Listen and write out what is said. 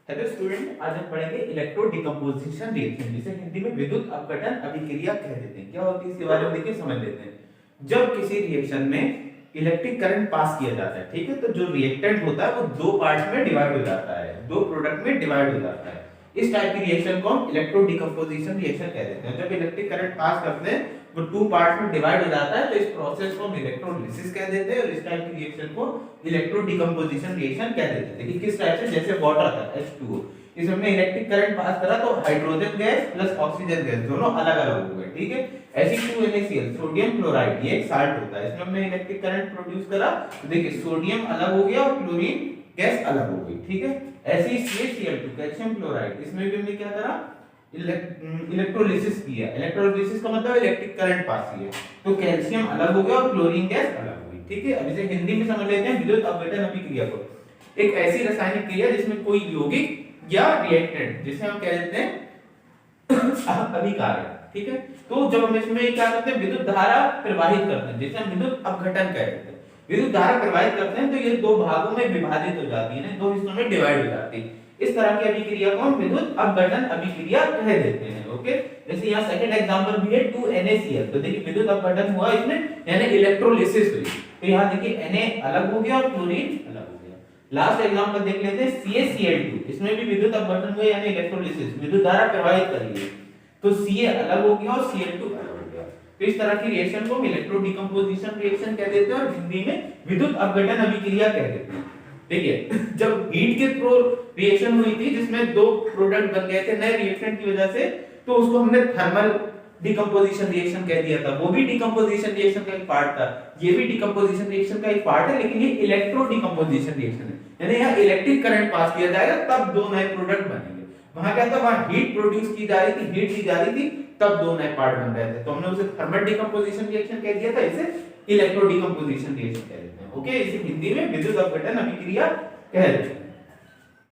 Hello student, आज हम पढ़ेंगे इलेक्ट्रो डिकम्पोजिशन रिएक्शन, जिसे हिंदी में विद्युत अपघटन अभिक्रिया कह देते हैं। क्या होती है इसके बारे में देखिए, समझ लेते हैं। जब किसी रिएक्शन में इलेक्ट्रिक करंट पास किया जाता है, ठीक है, तो जो रिएक्टेंट होता है वो दो पार्ट्स में डिवाइड हो जाता है, दो प्रोडक्ट में डिवाइड हो जाता है। इस टाइप की रिएक्शन को हम इलेक्ट्रो डिकम्पोजिशन रिएक्शन कह देते हैं। जब इलेक्ट्रिक करंट पास करते हैं वो टू पार्ट्स में डिवाइड हो जाता है, तो इस प्रोसेस को हम इलेक्ट्रोलिसिस कह देते हैं और इस टाइप की रिएक्शन को इलेक्ट्रो डिकम्पोजिशन रिएक्शन कह देते हैं। देखिए किस टाइप से, जैसे वाटर था H2O, इसमें हमने इलेक्ट्रिक करंट पास करा तो hydrogen gas plus oxygen gas दोनों अलग अलग हो गए, ठीक है। Fe2NaCl सोडियम क्लोराइड, ये एक साल्ट होता है, इसमें हमने इलेक्ट्रिक करंट प्रोड्यूस करा तो देखिए सोडियम अलग हो गया और क्लोरीन गैस अलग हो गई, ठीक है। ऐसे ही CaCl2 कैल्शियम क्लोराइड, इसमें भी हमने क्या करा, इलेक्ट्रोलिसिस किया। इलेक्ट्रोलिसिस का मतलब इलेक्ट्रिक करंट पास किया, तो कैल्शियम अलग हो गया और क्लोरीन गैस अलग हो गई, ठीक है। अब इसे हिंदी में समझ लेते हैं विद्युत अपघटन अभिक्रिया को। एक ऐसी रासायनिक क्रिया जिसमें कोई यौगिक या रिएक्टेंट, जिसे हम कह देते हैं अभिकारक, ठीक है। तो जब हम इसमें क्या करते हैं, विद्युत धारा प्रवाहित करते हैं, जिसे हम विद्युत अपघटन कहते हैं। विद्युत धारा प्रवाहित करते हैं तो ये दो भागों में विभाजित हो जाती है, दो हिस्सों में डिवाइड हो जाती है। इस तरह की अभिक्रिया को हम विद्युत अपघटन अभिक्रिया कह देते हैं, ओके। जैसे यहाँ सेकंड एग्जांपल भी है 2NaCl, तो देखिए विद्युत अपघटन हुआ इसमें, यानी इलेक्ट्रोलिसिस हुई, तो यहाँ देखिए Na अलग हो गया और क्लोरीन अलग हो गया। लास्ट एग्जांपल देख लेते हैं CaCl2, इसमें भी विद्युत अपघटन हुआ यानी इलेक्ट्रोलिसिस, विद्युत धारा प्रवाहित करी है, तो Ca अलग हो गया और Cl2 अलग हो गया। तो इस तरह की रिएक्शन को हम इलेक्ट्रो डिकम्पोजिशन रिएक्शन कह देते हैं और हिंदी में विद्युत अपघटन अभिक्रिया कह देते हैं। देखिए जब हीट के थ्रू रिएक्शन हुई थी जिसमें दो प्रोडक्ट बन गए थे नए रिएक्टेंट की वजह से, तो उसको हमने थर्मल डिकम्पोजिशन रिएक्शन कह दिया था। वो भी डिकम्पोजिशन रिएक्शन का एक पार्ट था, ये भी डिकम्पोजिशन रिएक्शन का एक पार्ट है, लेकिन ये इलेक्ट्रो डिकम्पोजिशन रिएक्शन है, यानी यहाँ इलेक्ट्रिक करंट पास किया जाएगा तब दो नए प्रोडक्ट बनेंगे। वहां क्या था, वहां हीट प्रोड्यूस की जा रही थी, हीट दी जा रही थी, तब दो नए पार्ट बन रहे थे, तो हमने उसे थर्मल डिकम्पोजिशन रिएक्शन कह दिया था, इसे इलेक्ट्रो डिकम्पोजिशन रिएक्शन कह देते हैं, ओके। इसे हिंदी में विद्युत अपघटन अभिक्रिया कह देते हैं।